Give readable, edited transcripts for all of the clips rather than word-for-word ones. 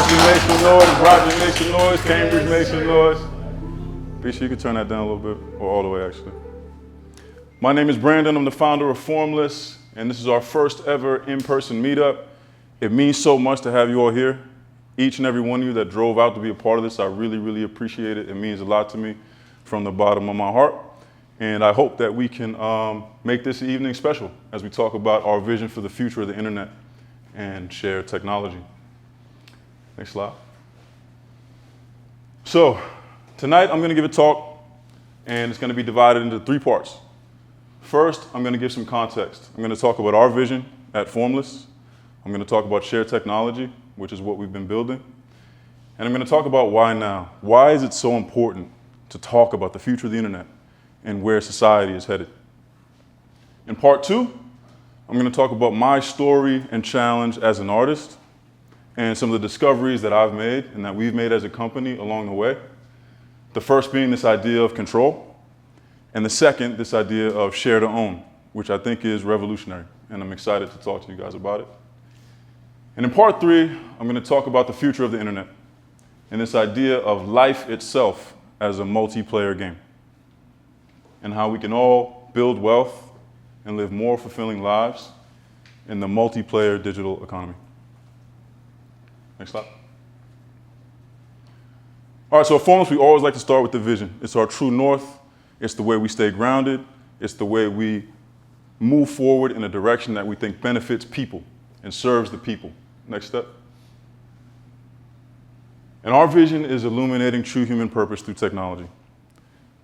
Boston makes some noise, Roger makes some noise, Cambridge makes some noise. Be sure you can turn that down a little bit, or all the way actually. My name is Brandon, I'm the founder of FORMLESS, and this is our first ever in-person meetup. It means so much to have you all here. Each and every one of you that drove out to be a part of this, I really, really appreciate it. It means a lot to me from the bottom of my heart. And I hope that we can make this evening special as we talk about our vision for the future of the internet and shared technology. Next slide. So tonight I'm going to give a talk, and it's going to be divided into 3 parts. First, I'm going to give some context. I'm going to talk about our vision at FORMLESS. I'm going to talk about shared technology, which is what we've been building. And I'm going to talk about why now. Why is it so important to talk about the future of the internet and where society is headed? In part 2, I'm going to talk about my story and challenge as an artist and some of the discoveries that I've made and that we've made as a company along the way. The first being this idea of control, and the second, this idea of share to own, which I think is revolutionary, and I'm excited to talk to you guys about it. And in part 3, I'm going to talk about the future of the internet and this idea of life itself as a multiplayer game and how we can all build wealth and live more fulfilling lives in the multiplayer digital economy. Next slide. All right, so at FORMLESS, we always like to start with the vision. It's our true north. It's the way we stay grounded. It's the way we move forward in a direction that we think benefits people and serves the people. Next step. And our vision is illuminating true human purpose through technology.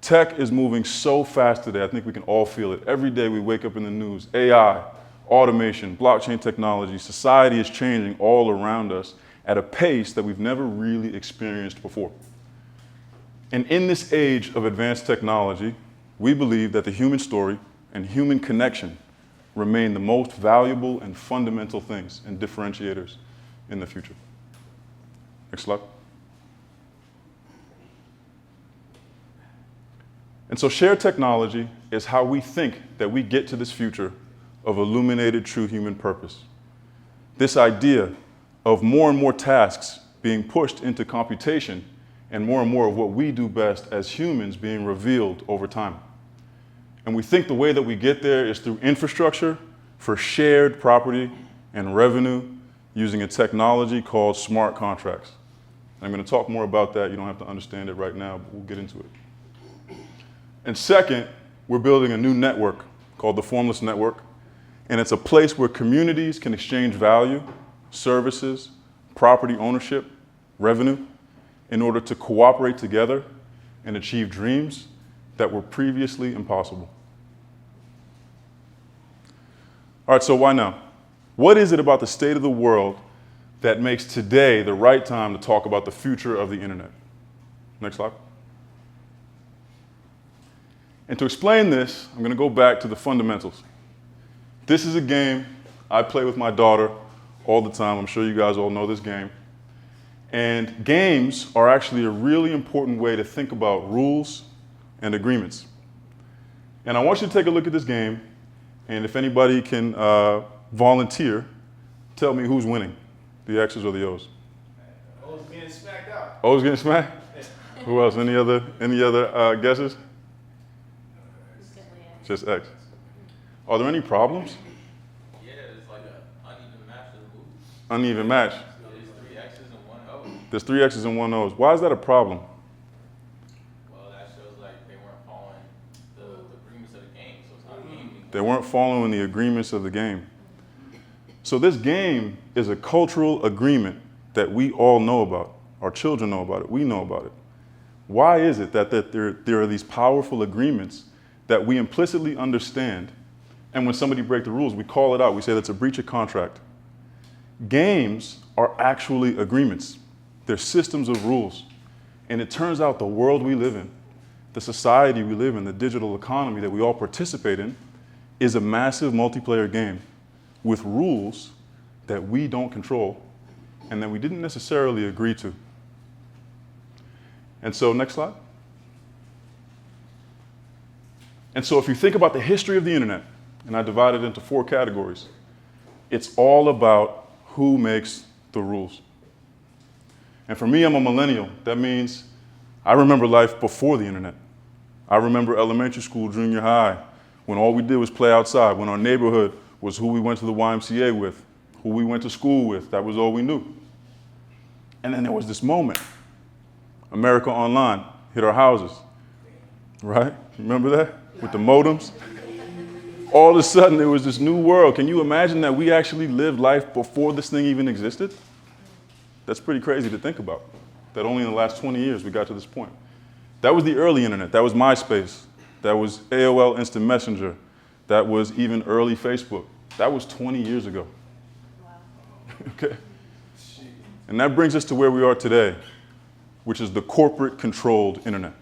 Tech is moving so fast today, I think we can all feel it. Every day we wake up in the news, AI, automation, blockchain technology, society is changing all around us at a pace that we've never really experienced before. And in this age of advanced technology, we believe that the human story and human connection remain the most valuable and fundamental things and differentiators in the future. Next slide. And so shared technology is how we think that we get to this future of illuminated true human purpose. This idea of more and more tasks being pushed into computation and more of what we do best as humans being revealed over time. And we think the way that we get there is through infrastructure for shared property and revenue using a technology called smart contracts. And I'm going to talk more about that. You don't have to understand it right now, but we'll get into it. And second, we're building a new network called the FORMLESS Network. And it's a place where communities can exchange value, services, property ownership, revenue, in order to cooperate together and achieve dreams that were previously impossible. All right, so why now? What is it about the state of the world that makes today the right time to talk about the future of the internet? Next slide. And to explain this, I'm going to go back to the fundamentals. This is a game I play with my daughter all the time. I'm sure you guys all know this game. And games are actually a really important way to think about rules and agreements. And I want you to take a look at this game, and if anybody can volunteer, tell me who's winning, the X's or the O's. O's getting smacked out. O's getting smacked? Who else? Any other guesses? Just X. Are there any problems? Yeah, it's like an uneven match of the moves. Uneven match. There's 3 X's and 1 O. There's 3 X's and 1 O's. Why is that a problem? Well, that shows like they weren't following the agreements of the game, so it's not a game anymore. They weren't following the agreements of the game. So this game is a cultural agreement that we all know about. Our children know about it. We know about it. Why is it that there are these powerful agreements that we implicitly understand, and when somebody breaks the rules, we call it out. We say that's a breach of contract. Games are actually agreements. They're systems of rules. And it turns out the world we live in, the society we live in, the digital economy that we all participate in, is a massive multiplayer game with rules that we don't control and that we didn't necessarily agree to. And so, next slide. And so if you think about the history of the internet, and I divide it into 4 categories, it's all about who makes the rules. And for me, I'm a millennial. That means I remember life before the internet. I remember elementary school, junior high, when all we did was play outside, when our neighborhood was who we went to the YMCA with, who we went to school with. That was all we knew. And then there was this moment. America Online hit our houses, right? Remember that? With the modems? All of a sudden, there was this new world. Can you imagine that we actually lived life before this thing even existed? That's pretty crazy to think about, that only in the last 20 years we got to this point. That was the early internet. That was MySpace. That was AOL Instant Messenger. That was even early Facebook. That was 20 years ago. Wow. Okay? And that brings us to where we are today, which is the corporate-controlled internet.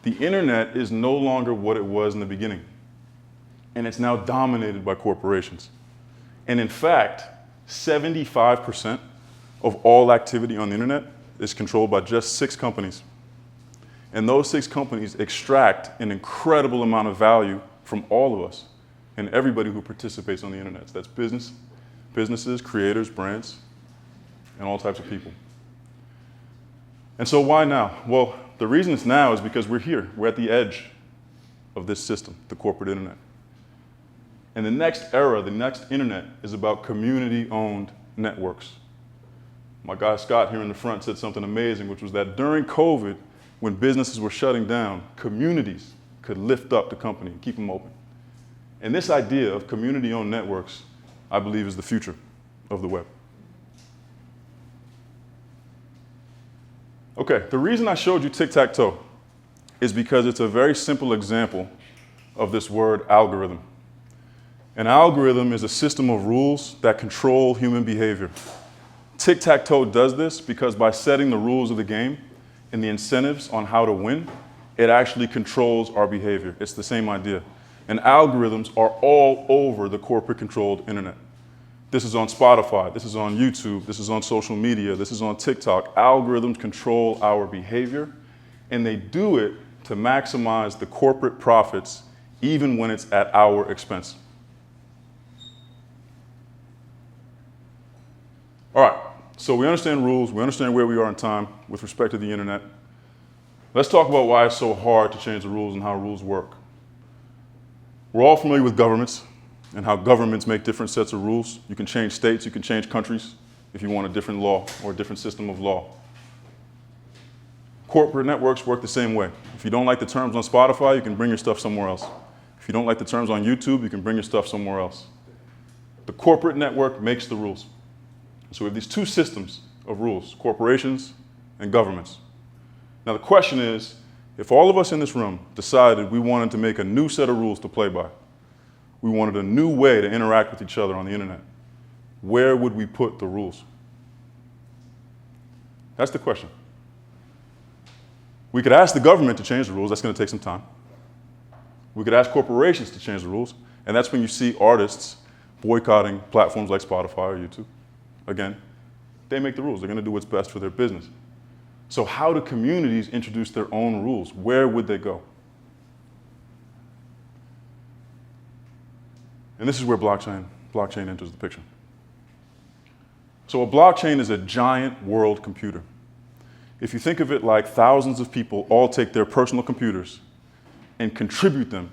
The internet is no longer what it was in the beginning, and it's now dominated by corporations. And in fact, 75% of all activity on the internet is controlled by just 6 companies. And those 6 companies extract an incredible amount of value from all of us and everybody who participates on the internet. So that's businesses, creators, brands, and all types of people. And so why now? Well, the reason it's now is because we're here. We're at the edge of this system, the corporate internet. And the next era, the next internet, is about community-owned networks. My guy Scott here in the front said something amazing, which was that during COVID, when businesses were shutting down, communities could lift up the company and keep them open. And this idea of community-owned networks, I believe, is the future of the web. Okay, the reason I showed you tic-tac-toe is because it's a very simple example of this word algorithm. An algorithm is a system of rules that control human behavior. Tic-tac-toe does this because by setting the rules of the game and the incentives on how to win, it actually controls our behavior. It's the same idea. And algorithms are all over the corporate-controlled internet. This is on Spotify, this is on YouTube, this is on social media, this is on TikTok. Algorithms control our behavior, and they do it to maximize the corporate profits, even when it's at our expense. All right, so we understand rules, we understand where we are in time with respect to the internet. Let's talk about why it's so hard to change the rules and how rules work. We're all familiar with governments and how governments make different sets of rules. You can change states, you can change countries if you want a different law or a different system of law. Corporate networks work the same way. If you don't like the terms on Spotify, you can bring your stuff somewhere else. If you don't like the terms on YouTube, you can bring your stuff somewhere else. The corporate network makes the rules. So we have these 2 systems of rules, corporations and governments. Now the question is, if all of us in this room decided we wanted to make a new set of rules to play by, we wanted a new way to interact with each other on the internet, where would we put the rules? That's the question. We could ask the government to change the rules. That's going to take some time. We could ask corporations to change the rules, and that's when you see artists boycotting platforms like Spotify or YouTube. Again, they make the rules. They're going to do what's best for their business. So how do communities introduce their own rules? Where would they go? And this is where blockchain enters the picture. So a blockchain is a giant world computer. If you think of it like thousands of people all take their personal computers and contribute them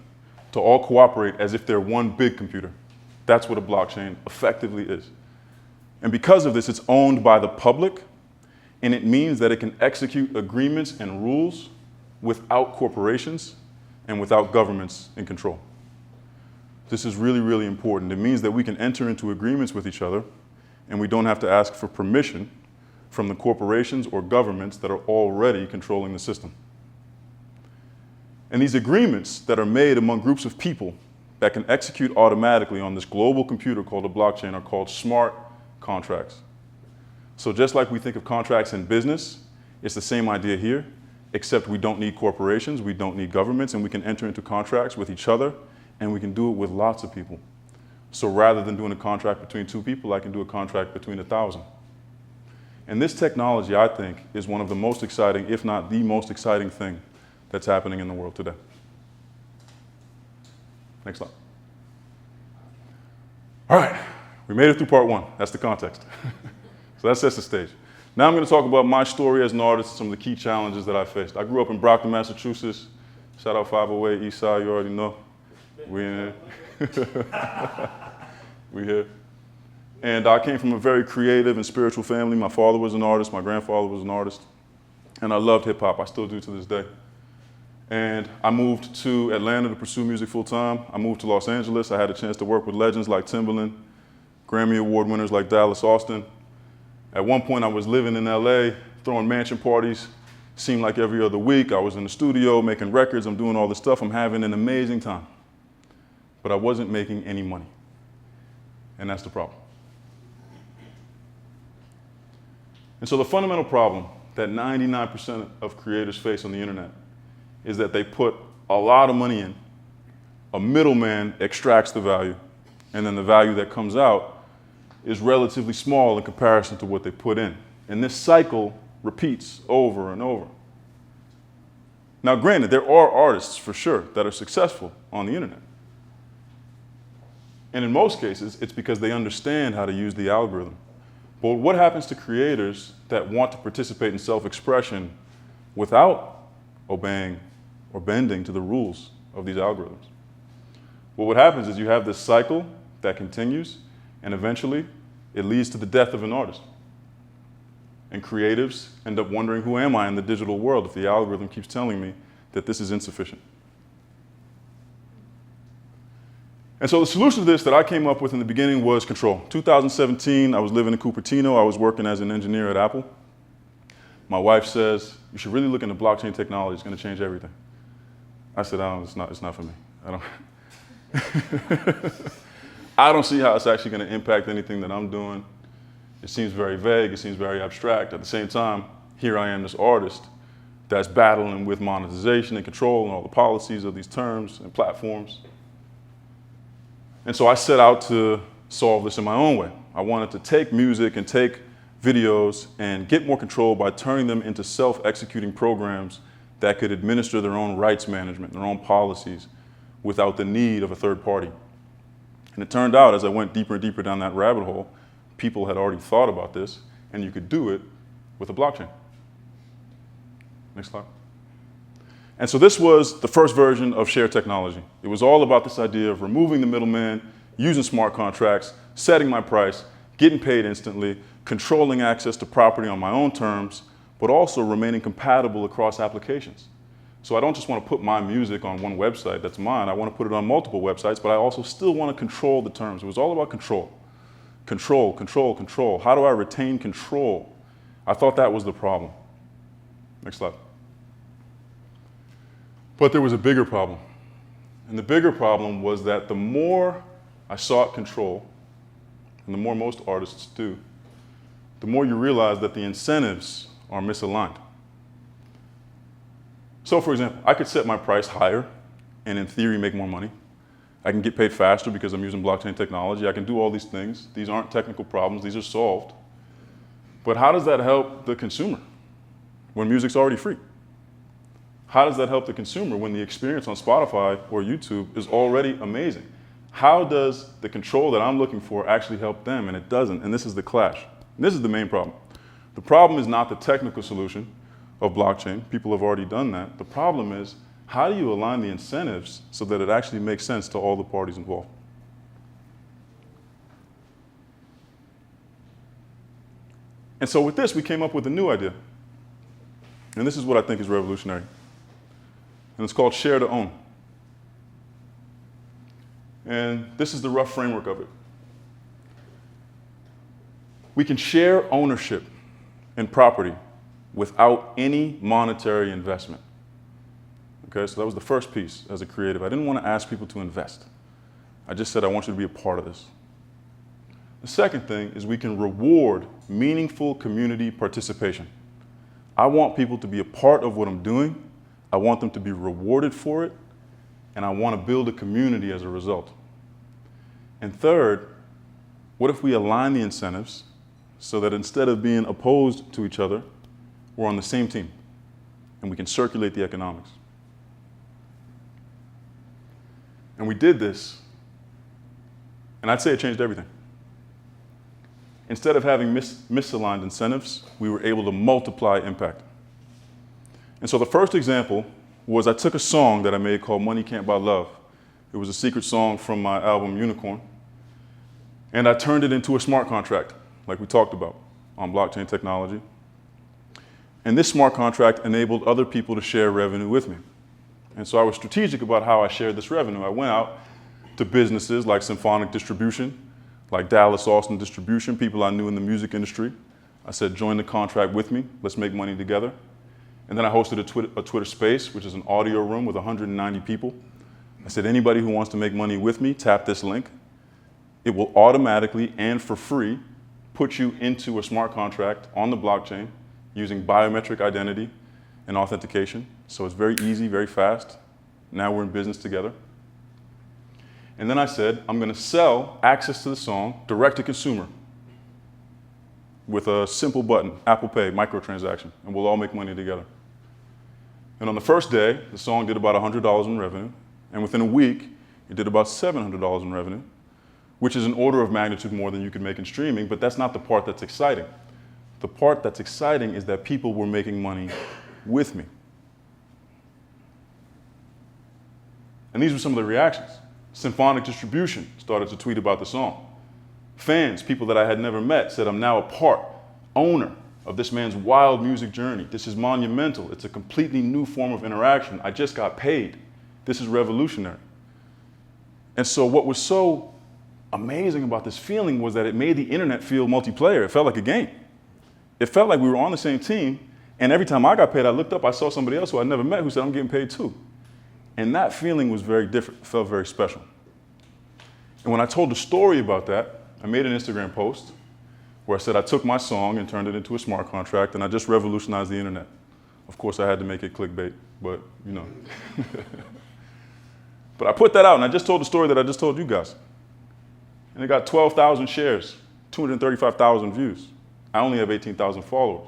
to all cooperate as if they're one big computer, that's what a blockchain effectively is. And because of this, it's owned by the public, and it means that it can execute agreements and rules without corporations and without governments in control. This is really, really important. It means that we can enter into agreements with each other, and we don't have to ask for permission from the corporations or governments that are already controlling the system. And these agreements that are made among groups of people that can execute automatically on this global computer called a blockchain are called smart contracts. So just like we think of contracts in business, it's the same idea here, except we don't need corporations, we don't need governments, and we can enter into contracts with each other, and we can do it with lots of people. So rather than doing a contract between 2 people, I can do a contract between 1,000. And this technology, I think, is one of the most exciting, if not the most exciting thing that's happening in the world today. Next slide. All right, we made it through part 1. That's the context. So that sets the stage. Now I'm going to talk about my story as an artist and some of the key challenges that I faced. I grew up in Brockton, Massachusetts. Shout out 508 East Side, you already know. We in here. We here. And I came from a very creative and spiritual family. My father was an artist, my grandfather was an artist, and I loved hip hop. I still do to this day. And I moved to Atlanta to pursue music full time. I moved to Los Angeles. I had a chance to work with legends like Timbaland, Grammy Award winners like Dallas Austin. At one point I was living in LA, throwing mansion parties, seemed like every other week. I was in the studio making records, I'm doing all this stuff, I'm having an amazing time. But I wasn't making any money. And that's the problem. And so the fundamental problem that 99% of creators face on the internet is that they put a lot of money in, a middleman extracts the value, and then the value that comes out is relatively small in comparison to what they put in. And this cycle repeats over and over. Now, granted, there are artists for sure that are successful on the internet. And in most cases, it's because they understand how to use the algorithm. But what happens to creators that want to participate in self-expression without obeying or bending to the rules of these algorithms? Well, what happens is you have this cycle that continues, and eventually it leads to the death of an artist. And creatives end up wondering, who am I in the digital world if the algorithm keeps telling me that this is insufficient? And so the solution to this that I came up with in the beginning was control. 2017, I was living in Cupertino. I was working as an engineer at Apple. My wife says, you should really look into blockchain technology. It's going to change everything. I said, oh, it's not for me. I don't see how it's actually going to impact anything that I'm doing. It seems very vague. It seems very abstract. At the same time, here I am, this artist that's battling with monetization and control and all the policies of these terms and platforms. And so I set out to solve this in my own way. I wanted to take music and take videos and get more control by turning them into self-executing programs that could administer their own rights management, their own policies, without the need of a third party. And it turned out, as I went deeper and deeper down that rabbit hole, people had already thought about this, and you could do it with a blockchain. Next slide. And so this was the first version of Share technology. It was all about this idea of removing the middleman, using smart contracts, setting my price, getting paid instantly, controlling access to property on my own terms, but also remaining compatible across applications. So I don't just want to put my music on one website that's mine, I want to put it on multiple websites, but I also still want to control the terms. It was all about control. Control, control, control. How do I retain control? I thought that was the problem. Next slide. But there was a bigger problem. And the bigger problem was that the more I sought control, and the more most artists do, the more you realize that the incentives are misaligned. So for example, I could set my price higher and in theory make more money. I can get paid faster because I'm using blockchain technology. I can do all these things. These aren't technical problems, these are solved. But how does that help the consumer when music's already free? How does that help the consumer when the experience on Spotify or YouTube is already amazing? How does the control that I'm looking for actually help them? And it doesn't, and this is the clash. And this is the main problem. The problem is not the technical solution of blockchain. People have already done that. The problem is, how do you align the incentives so that it actually makes sense to all the parties involved? And so with this, we came up with a new idea. And this is what I think is revolutionary. And it's called Share to Own. And this is the rough framework of it. We can share ownership and property without any monetary investment. Okay, so that was the first piece as a creative. I didn't want to ask people to invest. I just said, I want you to be a part of this. The second thing is we can reward meaningful community participation. I want people to be a part of what I'm doing. I want them to be rewarded for it, and I want to build a community as a result. And third, what if we align the incentives so that instead of being opposed to each other, we're on the same team, and we can circulate the economics? And we did this, and I'd say it changed everything. instead of having misaligned incentives, we were able to multiply impact. And so the first example was I took a song that I made called Money Can't Buy Love. It was a secret song from my album Unicorn. And I turned it into a smart contract, like we talked about, on blockchain technology. And this smart contract enabled other people to share revenue with me. And so I was strategic about how I shared this revenue. I went out to businesses like Symphonic Distribution, like Dallas Austin Distribution, people I knew in the music industry. I said, join the contract with me, let's make money together. And then I hosted a Twitter Space, which is an audio room with 190 people. I said, anybody who wants to make money with me, tap this link. It will automatically and for free put you into a smart contract on the blockchain using biometric identity and authentication. So it's very easy, very fast. Now we're in business together. And then I said, I'm going to sell access to the song direct to consumer with a simple button, Apple Pay, microtransaction, and we'll all make money together. And on the first day, the song did about $100 in revenue, and within a week, it did about $700 in revenue, which is an order of magnitude more than you could make in streaming, but that's not the part that's exciting. The part that's exciting is that people were making money with me. And these were some of the reactions. Symphonic Distribution started to tweet about the song. Fans, people that I had never met, said, I'm now a part, owner of this man's wild music journey. This is monumental. It's a completely new form of interaction. I just got paid. This is revolutionary. And so what was so amazing about this feeling was that it made the internet feel multiplayer. It felt like a game. It felt like we were on the same team, and every time I got paid, I looked up, I saw somebody else who I never met who said, I'm getting paid too. And that feeling was very different, it felt very special. And when I told the story about that, I made an Instagram post where I said I took my song and turned it into a smart contract, and I just revolutionized the internet. Of course, I had to make it clickbait, but you know. But I put that out, and I just told the story that I just told you guys. And it got 12,000 shares, 235,000 views. I only have 18,000 followers.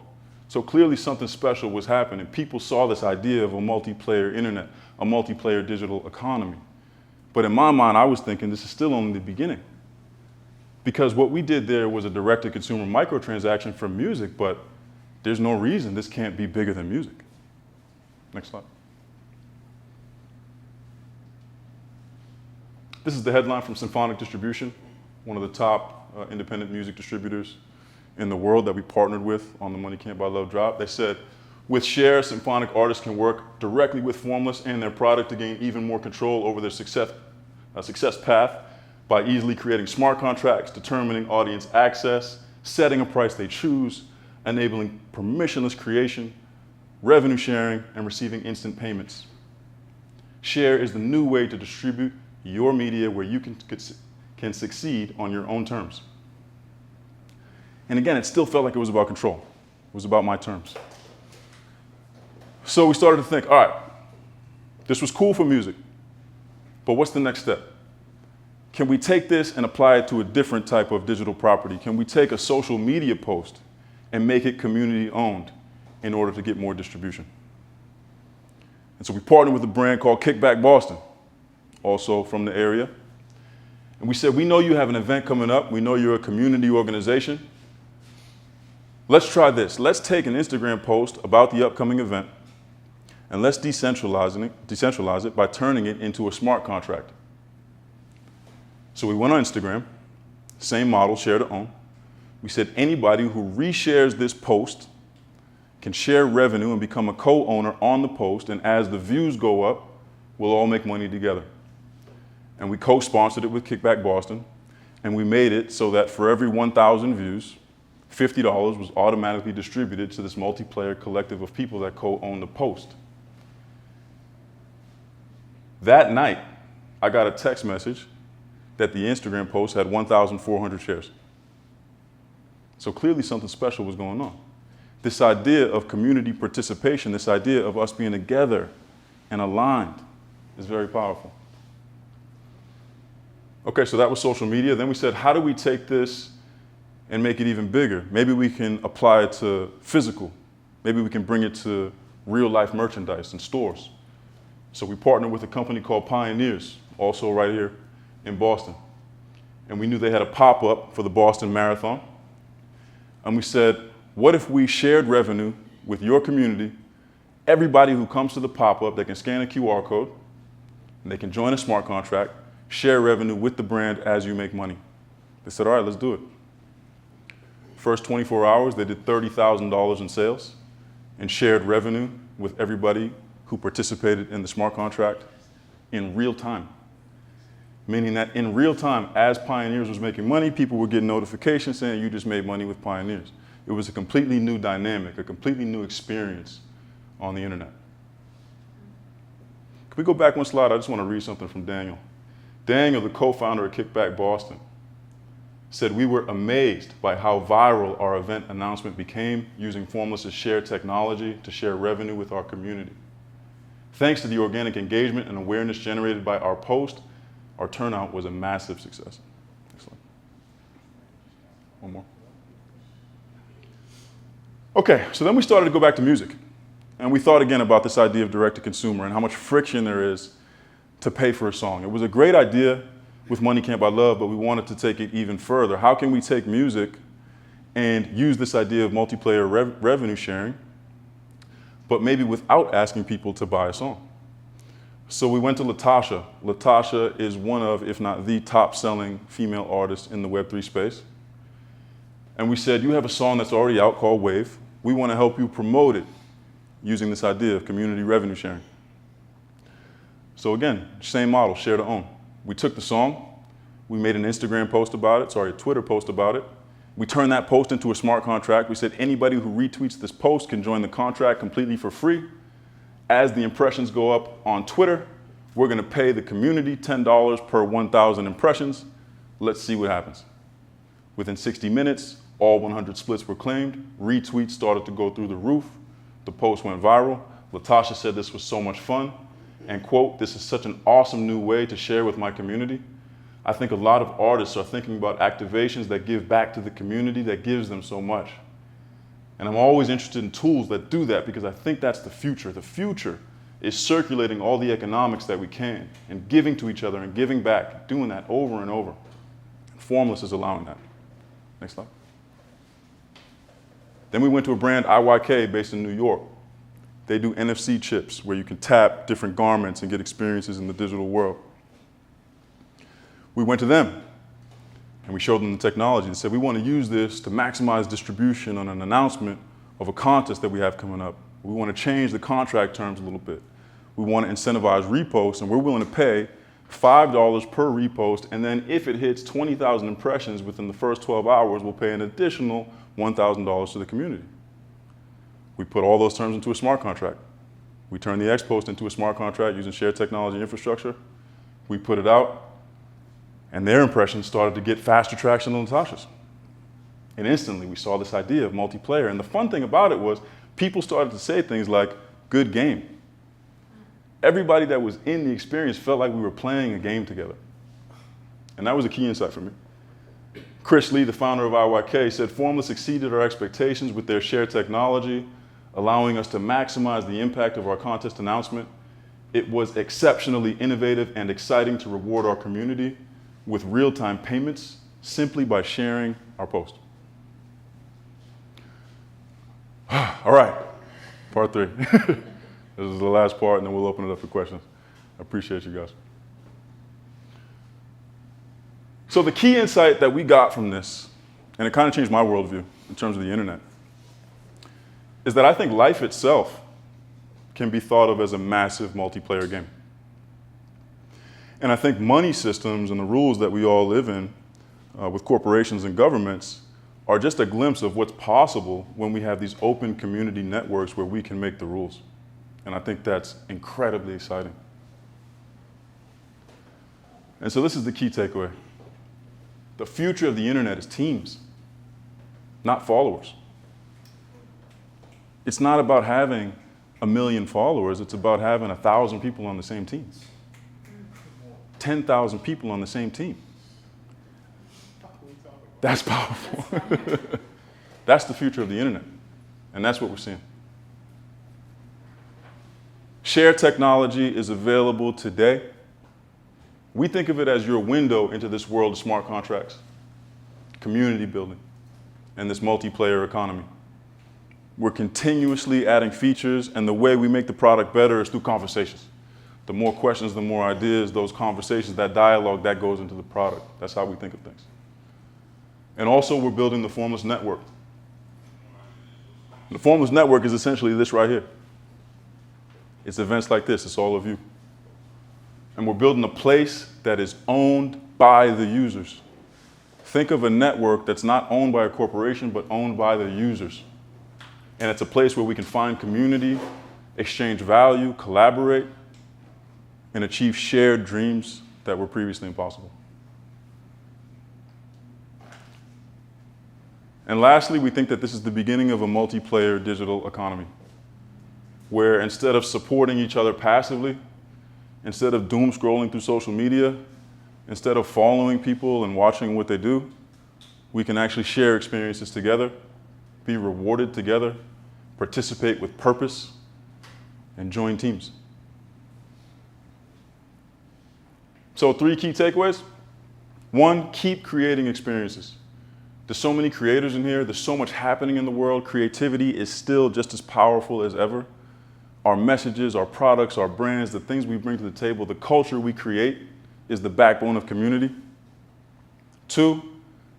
So clearly something special was happening. People saw this idea of a multiplayer internet, a multiplayer digital economy. But in my mind, I was thinking this is still only the beginning. Because what we did there was a direct-to-consumer microtransaction for music, but there's no reason this can't be bigger than music. Next slide. This is the headline from Symphonic Distribution, one of the top independent music distributors in the world that we partnered with on the Money Can't Buy Love drop. They said, with Share, symphonic artists can work directly with Formless and their product to gain even more control over their success path by easily creating smart contracts, determining audience access, setting a price they choose, enabling permissionless creation, revenue sharing, and receiving instant payments. Share is the new way to distribute your media where you can succeed on your own terms. And again, it still felt like it was about control. It was about my terms. So we started to think, all right, this was cool for music, but what's the next step? Can we take this and apply it to a different type of digital property? Can we take a social media post and make it community owned in order to get more distribution? And so we partnered with a brand called Kickback Boston, also from the area. And we said, we know you have an event coming up. We know you're a community organization. Let's try this. Let's take an Instagram post about the upcoming event and let's decentralize it by turning it into a smart contract. So we went on Instagram, same model, share to own. We said anybody who reshares this post can share revenue and become a co-owner on the post, and as the views go up, we'll all make money together. And we co-sponsored it with Kickback Boston, and we made it so that for every 1,000 views, $50 was automatically distributed to this multiplayer collective of people that co-own the post. That night, I got a text message that the Instagram post had 1,400 shares. So clearly something special was going on. This idea of community participation, this idea of us being together and aligned is very powerful. Okay, so that was social media. Then we said, how do we take this and make it even bigger? Maybe we can apply it to physical. Maybe we can bring it to real life merchandise and stores. So we partnered with a company called Pioneers, also right here in Boston. And we knew they had a pop-up for the Boston Marathon. And we said, what if we shared revenue with your community? Everybody who comes to the pop-up, they can scan a QR code, and they can join a smart contract, share revenue with the brand as you make money. They said, all right, let's do it. First 24 hours, they did $30,000 in sales and shared revenue with everybody who participated in the smart contract in real time. Meaning that in real time, as Pioneers was making money, people were getting notifications saying you just made money with Pioneers. It was a completely new dynamic, a completely new experience on the internet. Can we go back one slide? I just want to read something from Daniel. Daniel, the co-founder of Kickback Boston, said, we were amazed by how viral our event announcement became using Formless's share technology to share revenue with our community. Thanks to the organic engagement and awareness generated by our post, our turnout was a massive success. Excellent. One more. Okay, so then we started to go back to music. And we thought again about this idea of direct-to-consumer and how much friction there is to pay for a song. It was a great idea with Money Can't Buy Love, but we wanted to take it even further. How can we take music and use this idea of multiplayer revenue sharing, but maybe without asking people to buy a song? So we went to Latasha. Latasha is one of, if not the top-selling female artist in the Web3 space. And we said, you have a song that's already out called Wave. We want to help you promote it using this idea of community revenue sharing. So again, same model, share to own. We took the song, we made an Instagram post about it, a Twitter post about it. We turned that post into a smart contract. We said anybody who retweets this post can join the contract completely for free. As the impressions go up on Twitter, we're going to pay the community $10 per 1,000 impressions. Let's see what happens. Within 60 minutes, all 100 splits were claimed. Retweets started to go through the roof. The post went viral. Latasha said this was so much fun. And quote, this is such an awesome new way to share with my community. I think a lot of artists are thinking about activations that give back to the community that gives them so much. And I'm always interested in tools that do that because I think that's the future. The future is circulating all the economics that we can and giving to each other and giving back, doing that over and over. Formless is allowing that. Next slide. Then we went to a brand, IYK, based in New York. They do NFC chips where you can tap different garments and get experiences in the digital world. We went to them and we showed them the technology and said, we want to use this to maximize distribution on an announcement of a contest that we have coming up. We want to change the contract terms a little bit. We want to incentivize reposts, and we're willing to pay $5 per repost, and then if it hits 20,000 impressions within the first 12 hours, we'll pay an additional $1,000 to the community. We put all those terms into a smart contract. We turned the X post into a smart contract using shared technology infrastructure. We put it out, and their impressions started to get faster traction than Latasha's. And instantly we saw this idea of multiplayer. And the fun thing about it was people started to say things like, good game. Everybody that was in the experience felt like we were playing a game together. And that was a key insight for me. Chris Lee, the founder of IYK, said Formless exceeded our expectations with their shared technology, allowing us to maximize the impact of our contest announcement. It was exceptionally innovative and exciting to reward our community with real-time payments simply by sharing our post. All right, part 3. This is the last part, and then we'll open it up for questions. I appreciate you guys. So the key insight that we got from this, and it kind of changed my worldview in terms of the internet, is that I think life itself can be thought of as a massive multiplayer game. And I think money systems and the rules that we all live in with corporations and governments are just a glimpse of what's possible when we have these open community networks where we can make the rules. And I think that's incredibly exciting. And so this is the key takeaway. The future of the internet is teams, not followers. It's not about having 1 million followers, it's about having 1,000 people on the same team. 10,000 people on the same team. That's powerful. That's the future of the internet. And that's what we're seeing. Share technology is available today. We think of it as your window into this world of smart contracts, community building. in this multiplayer economy. We're continuously adding features, and the way we make the product better is through conversations. The more questions, the more ideas, those conversations, that dialogue, that goes into the product. That's how we think of things. And also, we're building the Formless Network. The Formless Network is essentially this right here. It's events like this. It's all of you. And we're building a place that is owned by the users. Think of a network that's not owned by a corporation, but owned by the users. And it's a place where we can find community, exchange value, collaborate, and achieve shared dreams that were previously impossible. And lastly, we think that this is the beginning of a multiplayer digital economy, where instead of supporting each other passively, instead of doom scrolling through social media, instead of following people and watching what they do, we can actually share experiences together, be rewarded together, participate with purpose, and join teams. So 3 key takeaways. 1, keep creating experiences. There's so many creators in here. There's so much happening in the world. Creativity is still just as powerful as ever. Our messages, our products, our brands, the things we bring to the table, the culture we create is the backbone of community. 2,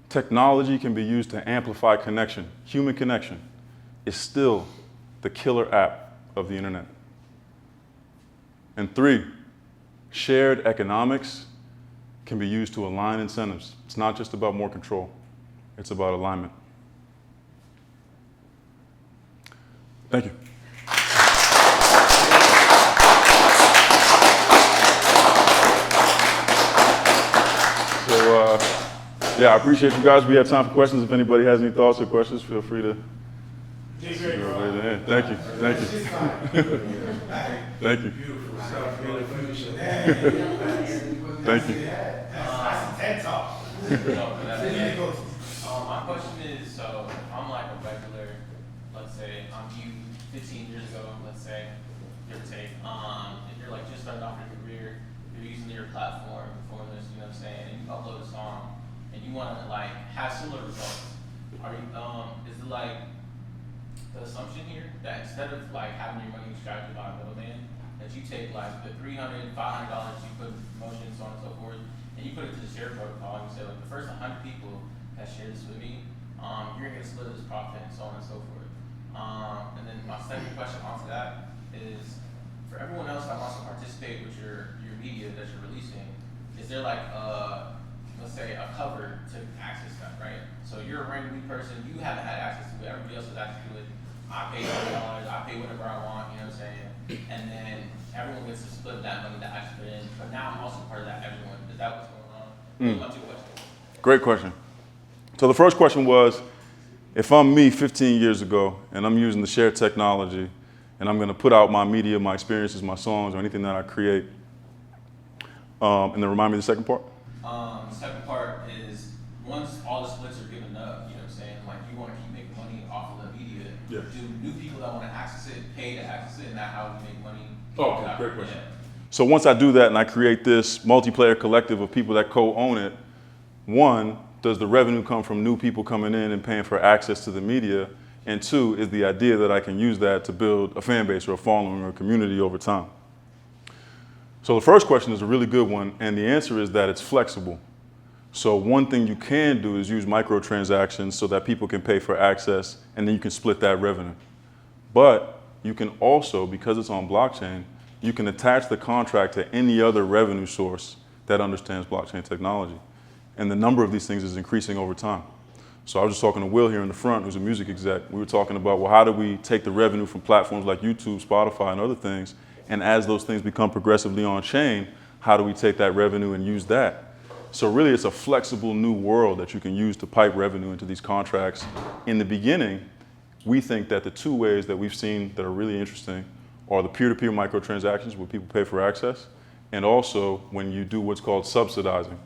technology can be used to amplify connection. Human connection is still the killer app of the internet. And 3, shared economics can be used to align incentives. It's not just about more control. It's about alignment. Thank you. So, yeah, I appreciate you guys. We have time for questions. If anybody has any thoughts or questions, feel free to raise your hand. Thank you. Thank you. Thank you. Thank you. That's a TED Talk. My question is, so if I'm like a regular, let's say I'm you 15 years ago, let's say, give or take, and you're like just starting off your career, you're using your platform, Formless, you know what I'm saying, and you upload a song, and you want to like have similar results. Are you, is it like the assumption here that instead of like having your money extracted by a middleman, that you take like the $300, $500 you put in promotion, so on and so forth, and you put it to the share protocol, and you say like the first 100 people that share this with me, you're gonna get a split of this profit, and so on and so forth. And then my second question onto that is, for everyone else that wants to participate with your media that you're releasing, is there like let's say a cover to access that, right? So you're a random new person, you haven't had access to it, everybody else has access to it. I pay $100, I pay whatever I want, you know what I'm saying? And then everyone gets to split that money that I should put in, but now I'm also part of that everyone. Is that what's going on? Those are my 2 questions. Great question. So the first question was, if I'm me 15 years ago and I'm using the shared technology and I'm going to put out my media, my experiences, my songs, or anything that I create, and then remind me the second part? The second part is, once all the splits are given up, you know what I'm saying, like you want to keep making money off of the media, Yeah. do new people that want to access it pay to access it, and that's how we make money? Oh, okay, great question. So once I do that and I create this multiplayer collective of people that co-own it, 1, does the revenue come from new people coming in and paying for access to the media? And 2, is the idea that I can use that to build a fan base or a following or a community over time? So the first question is a really good one, and the answer is that it's flexible. So one thing you can do is use microtransactions so that people can pay for access, and then you can split that revenue. But you can also, because it's on blockchain, you can attach the contract to any other revenue source that understands blockchain technology. And the number of these things is increasing over time. So I was just talking to Will here in the front, who's a music exec. We were talking about, well, how do we take the revenue from platforms like YouTube, Spotify, and other things, and as those things become progressively on-chain, how do we take that revenue and use that? So really, it's a flexible new world that you can use to pipe revenue into these contracts. In the beginning, we think that the 2 ways that we've seen that are really interesting are the peer-to-peer microtransactions where people pay for access, and also when you do what's called subsidizing.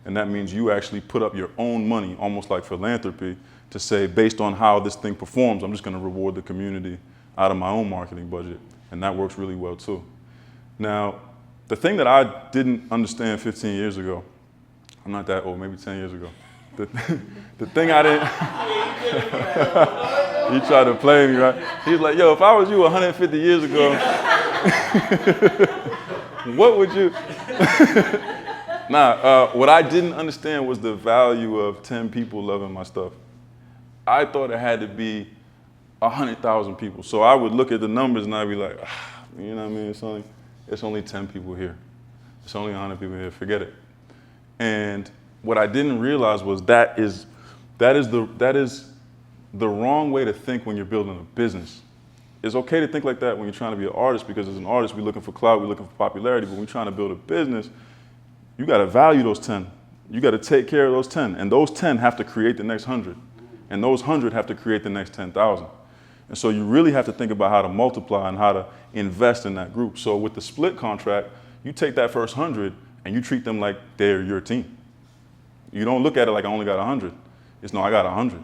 And that means you actually put up your own money, almost like philanthropy, to say, based on how this thing performs, I'm just going to reward the community out of my own marketing budget. And that works really well too. Now, the thing that I didn't understand 15 years ago, I'm not that old, maybe 10 years ago. the thing I didn't, he tried to play me, right? He's like, yo, if I was you 150 years ago, what would you? What I didn't understand was the value of 10 people loving my stuff. I thought it had to be 100,000 people. So I would look at the numbers and I'd be like, you know what I mean? It's only 10 people here. It's only 100 people here, forget it. And what I didn't realize was that is the wrong way to think when you're building a business. It's okay to think like that when you're trying to be an artist, because as an artist, we're looking for clout, we're looking for popularity, but when we're trying to build a business, you gotta value those 10. You gotta take care of those 10, and those 10 have to create the next 100, and those 100 have to create the next 10,000. And so you really have to think about how to multiply and how to invest in that group. So with the split contract, you take that first 100 and you treat them like they're your team. You don't look at it like I only got 100. It's no, I got 100.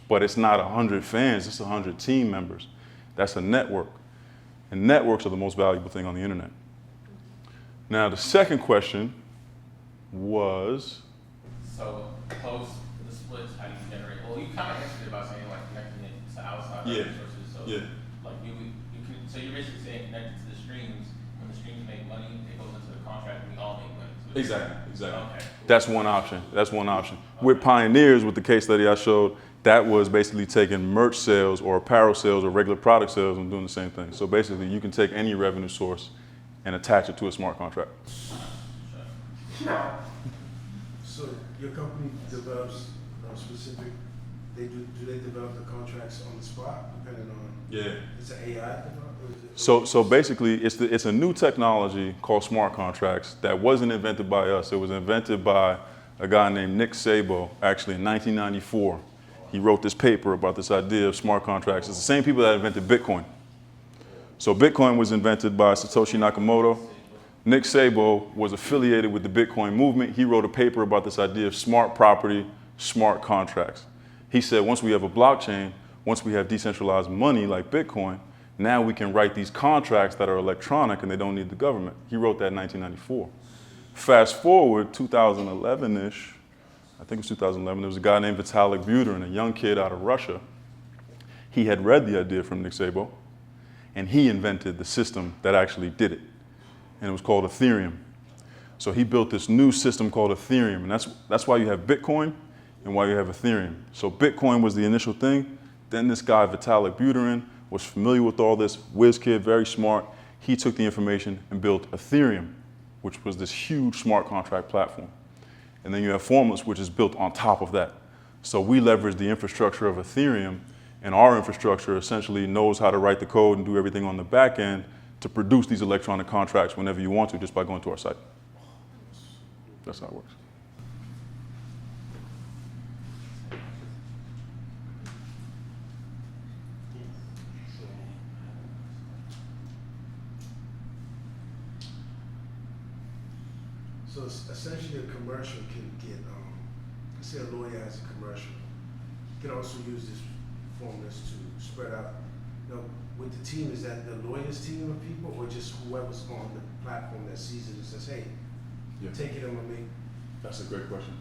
But it's not 100 fans, it's 100 team members. That's a network. And networks are the most valuable thing on the internet. Now, the second question was? So, post the splits, how do you generate? Well, you kind of answered it by saying like connecting it to outside resources. So, like so you're basically saying connected to the streams. When the streams make money, it goes into the contract, and we all make money. So Exactly. Okay. That's one option. Okay. With Pioneers, with the case study I showed, that was basically taking merch sales or apparel sales or regular product sales and doing the same thing. So basically, you can take any revenue source and attach it to a smart contract. So your company develops specific, do they develop the contracts on the spot depending on? Yeah. It's an AI developed? So basically, it's a new technology called smart contracts that wasn't invented by us. It was invented by a guy named Nick Szabo, actually in 1994. He wrote this paper about this idea of smart contracts. It's the same people that invented Bitcoin. So Bitcoin was invented by Satoshi Nakamoto. Nick Szabo was affiliated with the Bitcoin movement. He wrote a paper about this idea of smart property, smart contracts. He said once we have a blockchain, once we have decentralized money like Bitcoin, now we can write these contracts that are electronic and they don't need the government. He wrote that in 1994. Fast forward 2011-ish, I think it was 2011, there was a guy named Vitalik Buterin, a young kid out of Russia. He had read the idea from Nick Szabo, and he invented the system that actually did it. And it was called Ethereum. So he built this new system called Ethereum, and that's why you have Bitcoin and why you have Ethereum. So Bitcoin was the initial thing. Then this guy, Vitalik Buterin, was familiar with all this, whiz kid, very smart. He took the information and built Ethereum, which was this huge smart contract platform. And then you have Formless, which is built on top of that. So we leverage the infrastructure of Ethereum, and our infrastructure essentially knows how to write the code and do everything on the back end to produce these electronic contracts whenever you want to, just by going to our site. That's how it works. So essentially a commercial can get, say a lawyer has a commercial, can also use this Formless to spread out. You know, with the team, is that the lawyer's team of people or just whoever's on the platform that sees it and says, hey, take it on me? That's a great question.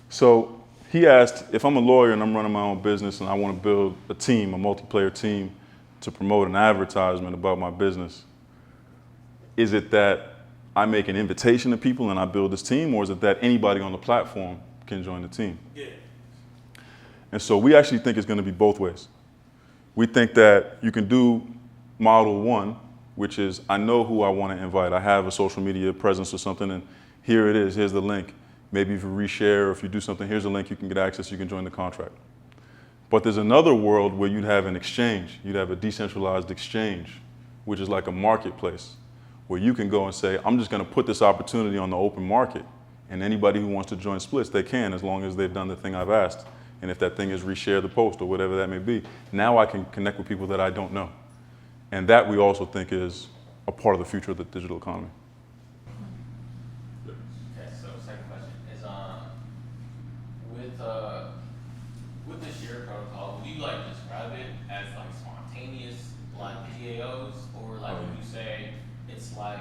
So he asked, if I'm a lawyer and I'm running my own business and I want to build a team, a multiplayer team, to promote an advertisement about my business, is it that I make an invitation to people and I build this team, or is it that anybody on the platform can join the team? Yeah. And so we actually think it's going to be both ways. We think that you can do model one, which is I know who I want to invite. I have a social media presence or something, and here it is, here's the link. Maybe if you reshare or if you do something, here's a link, you can get access, you can join the contract. But there's another world where you'd have an exchange. You'd have a decentralized exchange, which is like a marketplace, where you can go and say, I'm just going to put this opportunity on the open market, and anybody who wants to join splits, they can, as long as they've done the thing I've asked. And if that thing is reshare the post or whatever that may be, now I can connect with people that I don't know. And that we also think is a part of the future of the digital economy. Okay, so second question is with the share protocol, would you like describe it as like spontaneous like DAOs, or like would you say it's like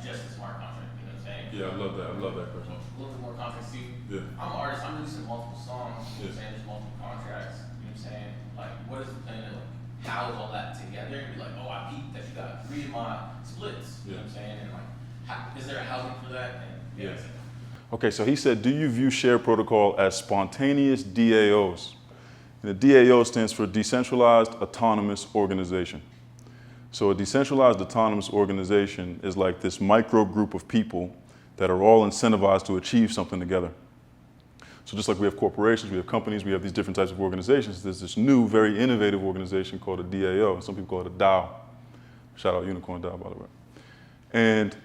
just a smart contract? You know, I'm saying? Yeah, I love that. I love that question. A little bit more context too. Yeah. I'm an artist, I'm releasing multiple songs, you know what I'm Yeah. saying? There's multiple contracts, you know what I'm saying? Like, what is the plan to like house all that together and be like, oh, I peeped that you got 3 of my splits, you know what I'm saying? And like, is there a housing for that? And Yeah. Okay, so he said, do you view Share Protocol as spontaneous DAOs? And the DAO stands for Decentralized Autonomous Organization. So a decentralized autonomous organization is like this micro group of people that are all incentivized to achieve something together. So just like we have corporations, we have companies, we have these different types of organizations, there's this new, very innovative organization called a DAO. Some people call it a DAO. Shout out Unicorn DAO, by the way. And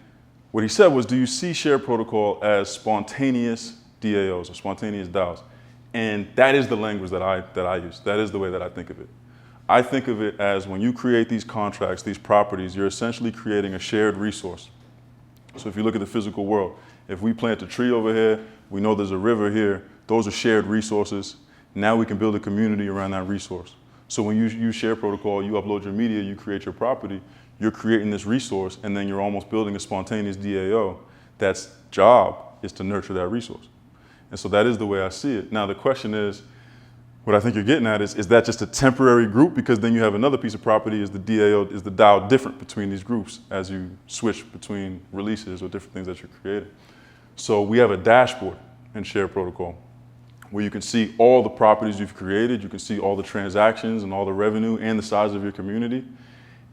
what he said was, do you see Share Protocol as spontaneous DAOs or spontaneous DAOs? And that is the language that I use. That is the way that I think of it. I think of it as when you create these contracts, these properties, you're essentially creating a shared resource. So if you look at the physical world, if we plant a tree over here, we know there's a river here, those are shared resources. Now we can build a community around that resource. So when you use Share Protocol, you upload your media, you create your property, you're creating this resource, and then you're almost building a spontaneous DAO that's job is to nurture that resource. And so that is the way I see it. Now the question is, what I think you're getting at is that just a temporary group? Because then you have another piece of property, is the DAO different between these groups as you switch between releases or different things that you're creating? So we have a dashboard in Share Protocol where you can see all the properties you've created, you can see all the transactions and all the revenue and the size of your community.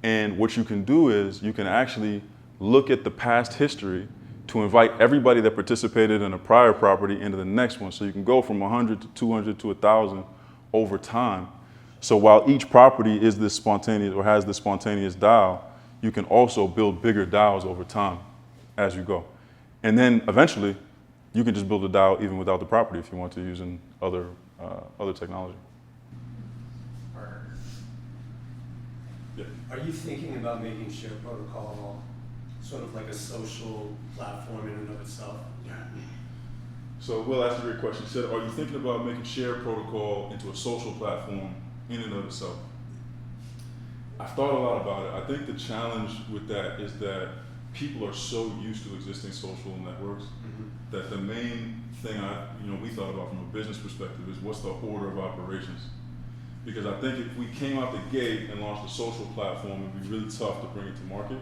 And what you can do is you can actually look at the past history to invite everybody that participated in a prior property into the next one. So you can go from 100 to 200 to 1,000 over time. So while each property is this spontaneous or has this spontaneous DAO, you can also build bigger DAOs over time as you go. And then eventually, you can just build a DAO even without the property if you want to, using other technology. Yeah. Are you thinking about making Share Protocol sort of like a social platform in and of itself? Yeah. So Will asked a great question. He said, are you thinking about making Share Protocol into a social platform in and of itself? I've thought a lot about it. I think the challenge with that is that people are so used to existing social networks that the main thing we thought about from a business perspective is what's the order of operations. Because I think if we came out the gate and launched a social platform, it'd be really tough to bring it to market.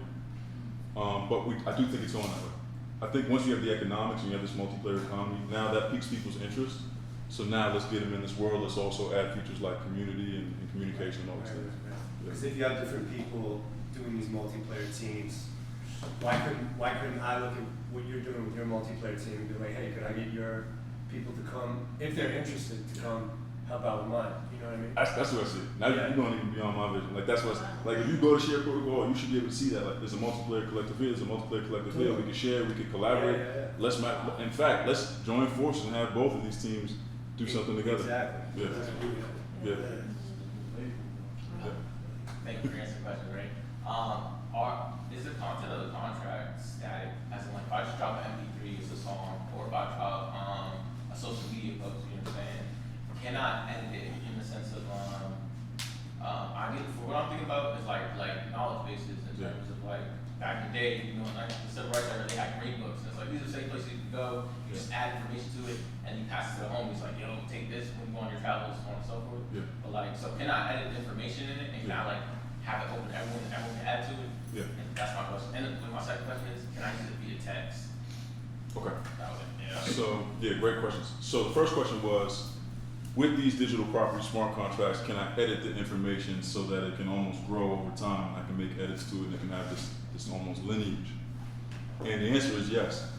But I do think it's going that way. I think once you have the economics and you have this multiplayer economy, now that piques people's interest. So now let's get them in this world. Let's also add features like community and communication and all those things. Because if you have different people doing these multiplayer teams, why couldn't I look at what you're doing with your multiplayer team and be like, hey, could I get your people to come, if they're interested, to come help out with mine? You know what I mean? That's what I see. Now you're going even beyond my vision. Like that's what's like if you go to Share Protocol, you should be able to see that. Like there's a multiplayer collective here, there's a multiplayer collective here. We can share, we can collaborate. Yeah. In fact, let's join forces and have both of these teams do something together. Exactly. Yeah. Thank you for answering the question, right? Is the content of the contract static? As in, like, if I just drop an MP3, it's a song, or if I drop a social media post, you know what I'm saying? Can I edit it in the sense of, what I'm thinking about is like knowledge bases in terms of like back in the day, you know, like the civil rights era, they had grade books. And it's like these are the same places you can go. You just add information to it, and you pass it to the homies. Like, yo, take this when you go on your travels, so on and so forth. Yeah. But like, so can I edit information in it and can I like have it open to everyone and everyone can add to it? Yeah. And that's my question. And then my second question is, can I use it via text? Okay. That was it. Yeah. So great questions. So the first question was, with these digital property smart contracts, can I edit the information so that it can almost grow over time? I can make edits to it and it can have this almost lineage. And the answer is yes.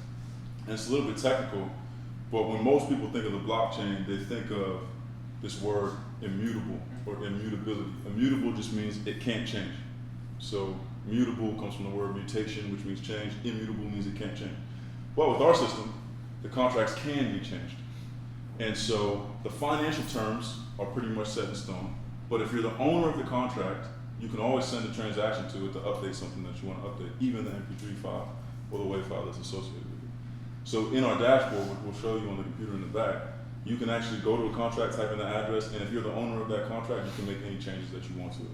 And it's a little bit technical, but when most people think of the blockchain, they think of this word immutable or immutability. Immutable just means it can't change. So mutable comes from the word mutation, which means change. Immutable means it can't change. But with our system, the contracts can be changed. And so the financial terms are pretty much set in stone. But if you're the owner of the contract, you can always send a transaction to it to update something that you want to update, even the MP3 file or the WAV file that's associated with it. So in our dashboard, which we'll show you on the computer in the back, you can actually go to a contract, type in the address, and if you're the owner of that contract, you can make any changes that you want to it,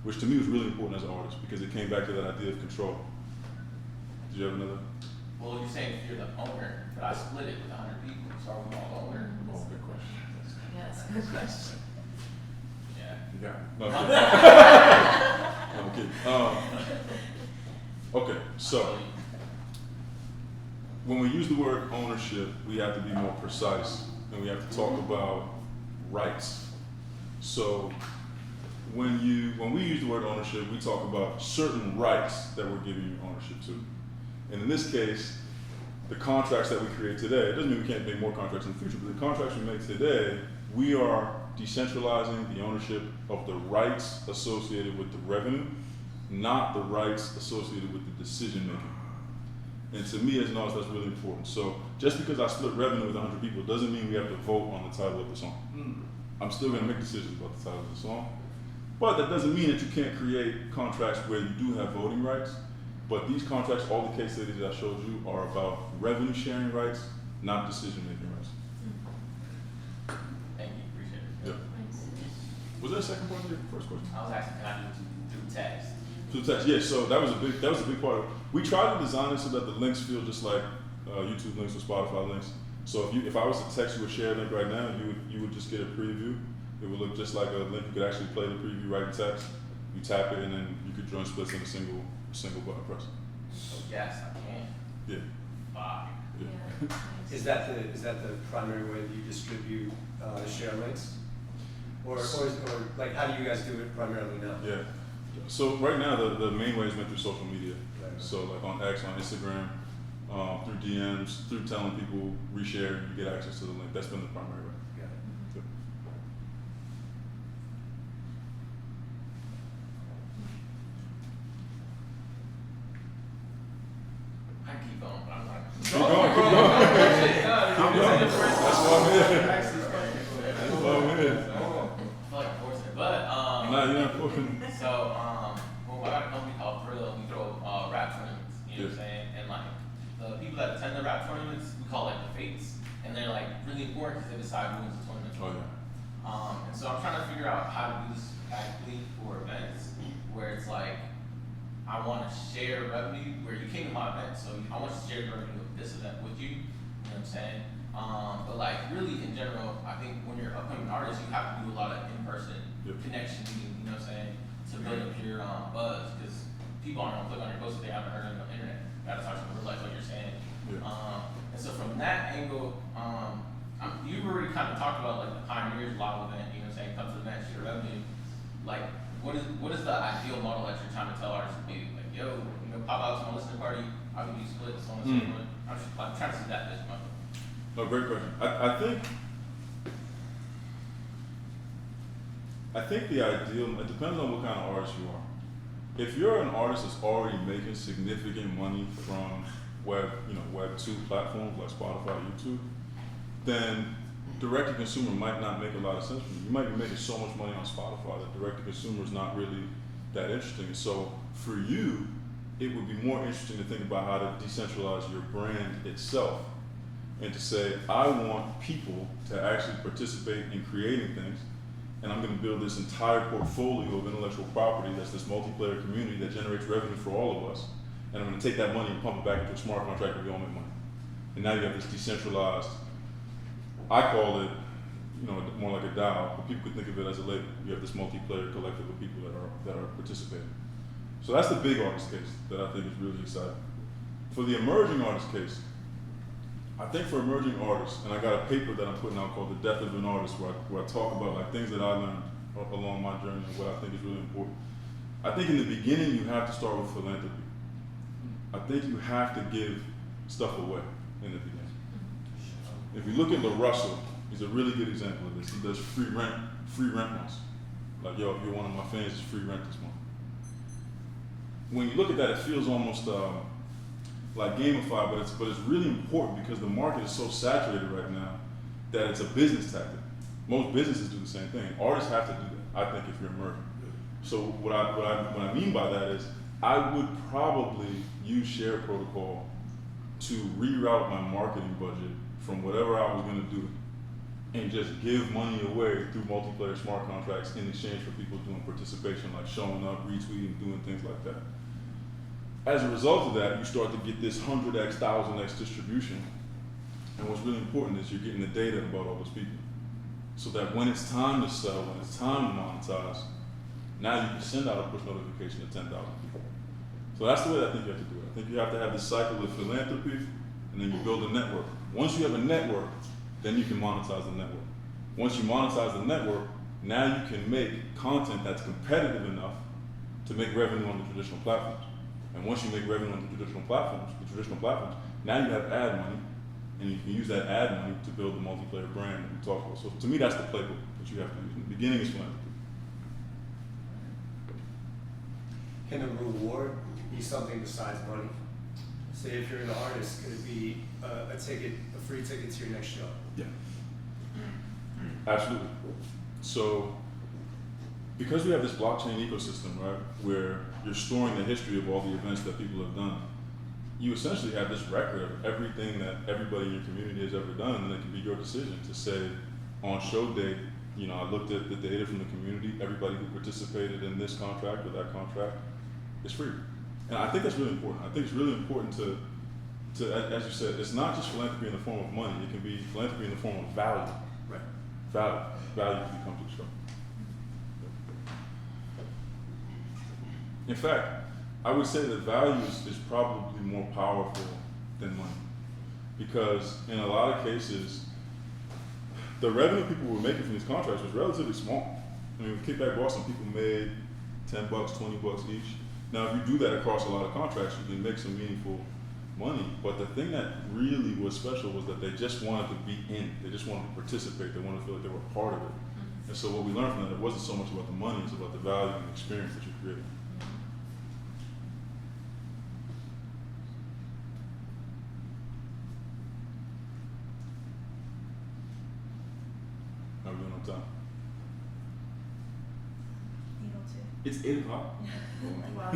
which to me was really important as an artist because it came back to that idea of control. Did you have another? Well, you're saying if you're the owner, but I split it with 100 people, so are we all the owner? Oh, good question. Yeah, that's a good question. Yeah. You got it. No, I'm kidding. Okay, so when we use the word ownership, we have to be more precise, and we have to talk about rights. So when we use the word ownership, we talk about certain rights that we're giving you ownership to. And in this case, the contracts that we create today, it doesn't mean we can't make more contracts in the future, but the contracts we make today, we are decentralizing the ownership of the rights associated with the revenue, not the rights associated with the decision making. And to me as an artist, that's really important. So just because I split revenue with 100 people doesn't mean we have to vote on the title of the song. I'm still going to make decisions about the title of the song. But that doesn't mean that you can't create contracts where you do have voting rights. But these contracts, all the case studies that I showed you, are about revenue sharing rights, not decision making rights. Thank you, appreciate it. Yeah. Was there a second part of your first question? I was asking, can I do it through text? So text, yeah. So that was a big part of it. We tried to design it so that the links feel just like YouTube links or Spotify links. So if I was to text you a share link right now, you would just get a preview. It would look just like a link. You could actually play the preview right in text. You tap it, and then you could join splits in a single button press. Oh, yes, I can. Yeah. Bye. Yeah. Yeah, nice. Is that the primary way that you distribute the share links? Or like how do you guys do it primarily now? Yeah. So right now the main way is went through social media. Right. So like on X, on Instagram, through DMs, through telling people reshare, you get access to the link. That's been the primary way. Got it. Yeah. I can keep going, but I'm not. Keep going, keep going. I'm going. just That's why I'm here. That's why I'm here. I feel like I'm forcing it, but Nah, you're not fucking. So, well, I got a company called Thrill. We throw rap tournaments. You know what I'm saying? And like the people that attend the rap tournaments, we call like the fates, and they're like really important because they decide who wins the tournament. Oh yeah. And so I'm trying to figure out how to do this practically for events where it's like I want to share revenue where you came to my event, so I want to share the revenue of this event with you. You know what I'm saying? But like really in general, I think when you're an upcoming artist, you have to do a lot of in-person connection meetings. You know what I'm saying? To build up your buzz, because people aren't gonna click on your post if they haven't heard it on the internet. You gotta talk to them, realize what you're saying. Yeah. And so from that angle, you've already kind of talked about like the pioneers live event. You know what I'm saying? Come to the event, share revenue. Like, what is the ideal model that you're trying to tell artists to do? Like, yo, you know, pop out to my listening party. I'll give you splits, so on and so forth. I'm trying to see that vision. No, great question. I think the ideal, it depends on what kind of artist you are. If you're an artist that's already making significant money from web 2 platforms like Spotify, YouTube, then direct to consumer might not make a lot of sense for you. You might be making so much money on Spotify that direct to consumer is not really that interesting. So for you, it would be more interesting to think about how to decentralize your brand itself and to say, I want people to actually participate in creating things, and I'm going to build this entire portfolio of intellectual property that's this multiplayer community that generates revenue for all of us, and I'm going to take that money and pump it back into a smart contract where we all make money. And now you have this decentralized, I call it, more like a DAO, but people could think of it as a label. You have this multiplayer collective of people that are participating. So that's the big artist case that I think is really exciting. For the emerging artist case, I think for emerging artists, and I got a paper that I'm putting out called The Death of an Artist, where I talk about like things that I learned along my journey and what I think is really important. I think in the beginning you have to start with philanthropy. I think you have to give stuff away in the beginning. If you look at LaRussell, he's a really good example of this. He does free rent months. Like, yo, if you're one of my fans, it's free rent this month. When you look at that, it feels almost like gamified, but it's really important because the market is so saturated right now that it's a business tactic. Most businesses do the same thing. Artists have to do that, I think, if you're emerging. So what I mean by that is I would probably use Share Protocol to reroute my marketing budget from whatever I was going to do and just give money away through multiplayer smart contracts in exchange for people doing participation, like showing up, retweeting, doing things like that. as a result of that, you start to get this 100x, 1000x distribution. And what's really important is you're getting the data about all those people. So that when it's time to sell, when it's time to monetize, now you can send out a push notification to 10,000 people. So that's the way I think you have to do it. I think you have to have this cycle of philanthropy, and then you build a network. Once you have a network, then you can monetize the network. Once you monetize the network, now you can make content that's competitive enough to make revenue on the traditional platforms. And once you make revenue on the traditional platforms, now you have ad money, and you can use that ad money to build the multiplayer brand that we talked about. So to me, that's the playbook that you have to use. In the beginning is philanthropy. Can a reward be something besides money? Say if you're an artist, could it be a free ticket to your next show? Yeah. Absolutely. So, because we have this blockchain ecosystem, right, where you're storing the history of all the events that people have done, you essentially have this record of everything that everybody in your community has ever done, and it can be your decision to say, on show day, you know, I looked at the data from the community, everybody who participated in this contract or that contract is free. And I think that's really important. I think it's really important to as you said, it's not just philanthropy in the form of money, it can be philanthropy in the form of value. Right. Value can come to the show. In fact, I would say that value is probably more powerful than money. Because in a lot of cases, the revenue people were making from these contracts was relatively small. I mean, with Kickback Boston, people made $10, $20 each. Now, if you do that across a lot of contracts, you can make some meaningful money. But the thing that really was special was that they just wanted to be in. They just wanted to participate. They wanted to feel like they were part of it. And so what we learned from that, it wasn't so much about the money, it's about the value and the experience that you created. How are we doing on time? It's 8 o'clock. Wow.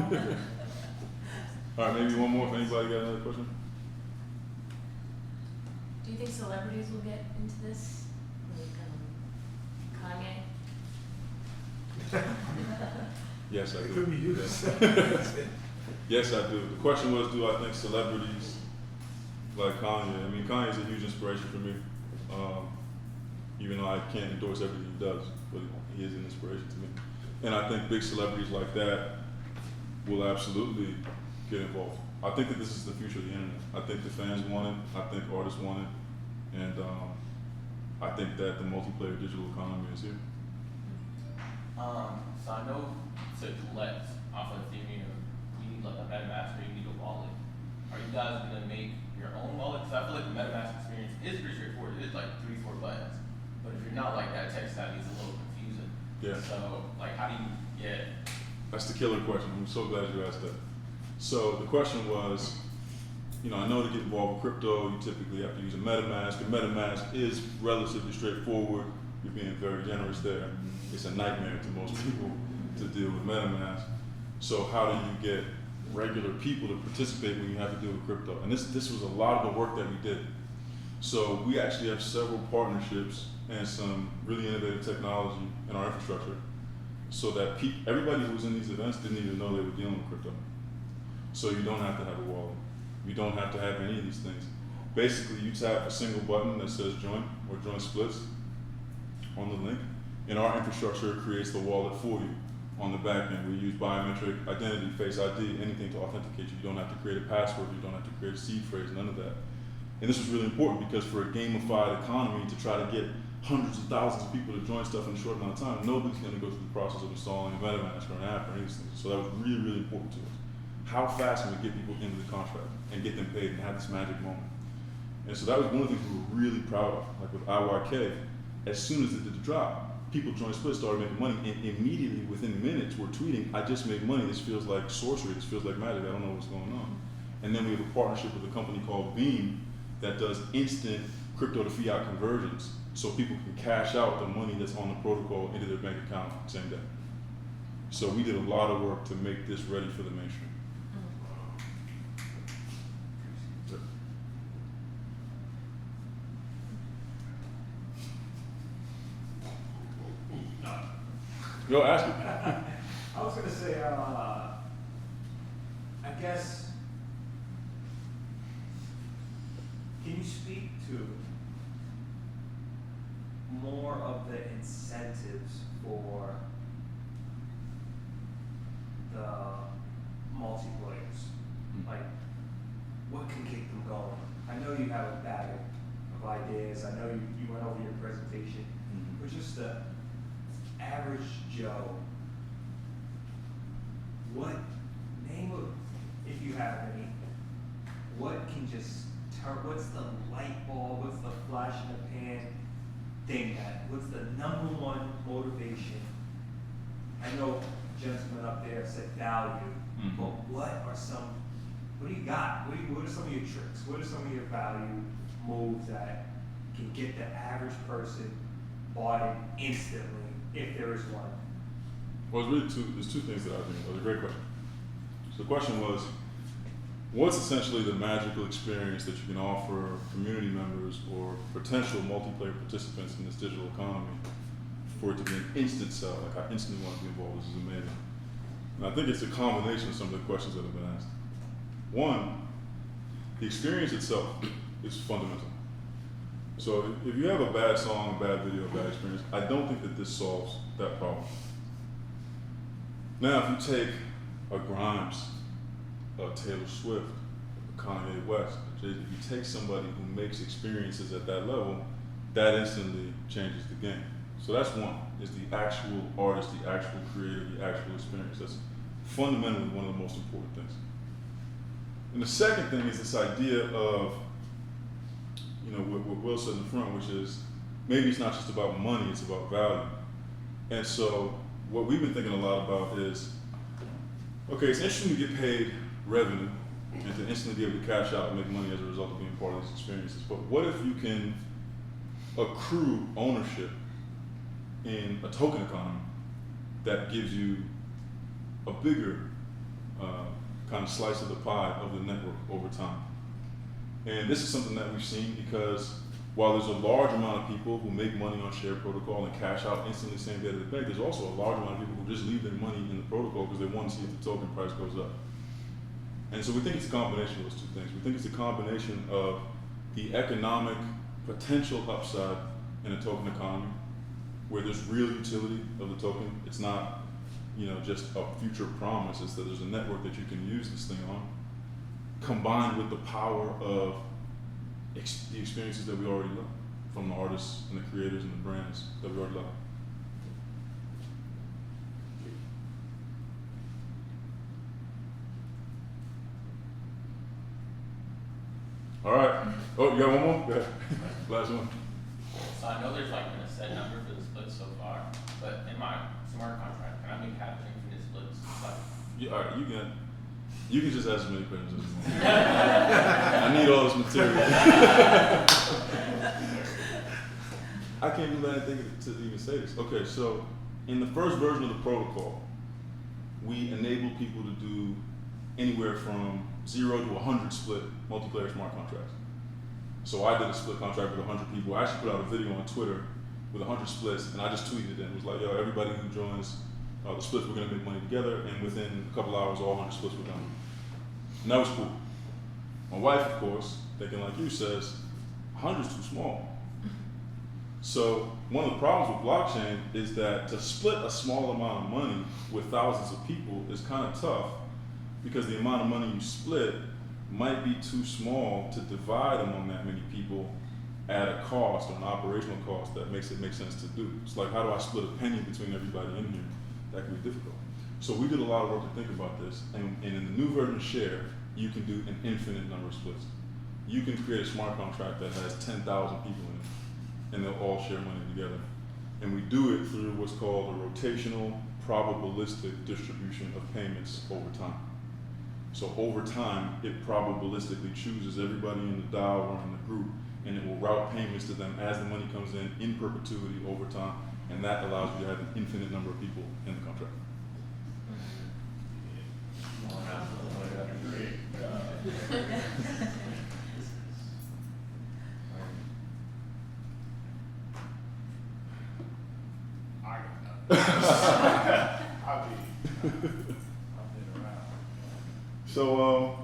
All right, maybe one more if anybody got another question. Do you think celebrities will get into this? Like Kanye? Yes, I It do. could be used. Yes, I do. The question was, do I think celebrities like Kanye? I mean, Kanye is a huge inspiration for me. Even though I can't endorse everything he does, but he is an inspiration to me. And I think big celebrities like that will absolutely get involved. I think that this is the future of the internet. I think the fans want it. I think artists want it. And I think that the multiplayer digital economy is here. So I know to collect off of Ethereum, you need like a MetaMask or you need a wallet. Are you guys gonna make your own wallet? Because I feel like the MetaMask experience is pretty straightforward. It is like 3-4 buttons. But if you're not like that, tech savvy, it's a little confusing. Yeah. So like, how do you get? That's the killer question. I'm so glad you asked that. So the question was, you know, I know to get involved with crypto, you typically have to use a MetaMask. A MetaMask is relatively straightforward. You're being very generous there. It's a nightmare to most people to deal with MetaMask. So how do you get regular people to participate when you have to deal with crypto? And this was a lot of the work that we did. So we actually have several partnerships and some really innovative technology in our infrastructure so that everybody who was in these events didn't even know they were dealing with crypto. So you don't have to have a wallet. You don't have to have any of these things. Basically, you tap a single button that says join or join splits on the link, and our infrastructure creates the wallet for you on the back end. We use biometric identity, Face ID, anything to authenticate you. You don't have to create a password. You don't have to create a seed phrase, none of that. And this was really important because for a gamified economy to try to get hundreds of thousands of people to join stuff in a short amount of time, nobody's going to go through the process of installing a MetaMask or an app or anything. So that was really, really important to us. How fast can we get people into the contract and get them paid and have this magic moment? And so that was one of the things we were really proud of. Like with IYK, as soon as it did the drop, people joined Split, started making money, and immediately within minutes we're tweeting, I just made money, this feels like sorcery, this feels like magic, I don't know what's going on. And then we have a partnership with a company called Beam that does instant crypto to fiat conversions so people can cash out the money that's on the protocol into their bank account same day. So we did a lot of work to make this ready for the mainstream. Yo, ask me. I was gonna say, I guess, can you speak to more of the incentives for the multiplayers? Like, what can keep them going? I know you have a bag of ideas, I know you went over your presentation, but just the average Joe, what, name of, if you have any, what can just turn, what's the light bulb, what's the flash in the pan thing what's the number one motivation? I know gentlemen up there said value, but what do you got? What are some of your tricks? What are some of your value moves that can get the average person bought in instantly, if there is one? Well, it's really there's two things that I think was a great question. So the question was, what's essentially the magical experience that you can offer community members or potential multiplayer participants in this digital economy for it to be an instant sell? Like, I instantly want to be involved, this is amazing. And I think it's a combination of some of the questions that have been asked. One, the experience itself is fundamental. So if you have a bad song, a bad video, a bad experience, I don't think that this solves that problem. Now, if you take a Grimes, a Taylor Swift, a Kanye West, a Jay-Z, if you take somebody who makes experiences at that level, that instantly changes the game. So that's one, is the actual artist, the actual creator, the actual experience. That's fundamentally one of the most important things. And the second thing is this idea of, what Will said in the front, which is maybe it's not just about money, it's about value. And so what we've been thinking a lot about is, okay, it's interesting to get paid revenue and to instantly be able to cash out and make money as a result of being part of these experiences. But what if you can accrue ownership in a token economy that gives you a bigger kind of slice of the pie of the network over time? And this is something that we've seen because while there's a large amount of people who make money on Share protocol and cash out instantly same day to the bank, there's also a large amount of people who just leave their money in the protocol because they want to see if the token price goes up. And so we think it's a combination of those two things. We think it's a combination of the economic potential upside in a token economy where there's real utility of the token. It's not, just a future promise. It's that there's a network that you can use this thing on, combined with the power of the experiences that we already love from the artists and the creators and the brands that we already love. All right. Oh, you got one more? Go ahead. Last one. So I know there's like been a set number for the splits so far, but in my smart contract, can I make happen infinite splits? Like, Yeah, all right, you can just ask as many questions as you want. I need all this material. I can't do anything to even say this. Okay, so in the first version of the protocol, we enable people to do anywhere from 0 to 100 split multiplayer smart contracts. So I did a split contract with 100 people. I actually put out a video on Twitter with 100 splits, and I just tweeted it and was like, yo, everybody who joins the splits, we're gonna make money together, and within a couple hours, all 100 splits were done. And that was cool. My wife, of course, thinking like you, says, 100's too small. So one of the problems with blockchain is that to split a small amount of money with thousands of people is kind of tough because the amount of money you split might be too small to divide among that many people at a cost or an operational cost that makes it make sense to do. It's like, how do I split a penny between everybody in here? That can be difficult. So we did a lot of work to think about this, and in the new version of Share, you can do an infinite number of splits. You can create a smart contract that has 10,000 people in it, and they'll all share money together. And we do it through what's called a rotational probabilistic distribution of payments over time. So over time, it probabilistically chooses everybody in the DAO or in the group, and it will route payments to them as the money comes in perpetuity over time, and that allows you to have an infinite number of people in the contract. So,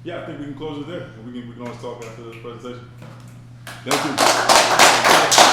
yeah, I think we can close it there. We can always talk after the presentation. Thank you.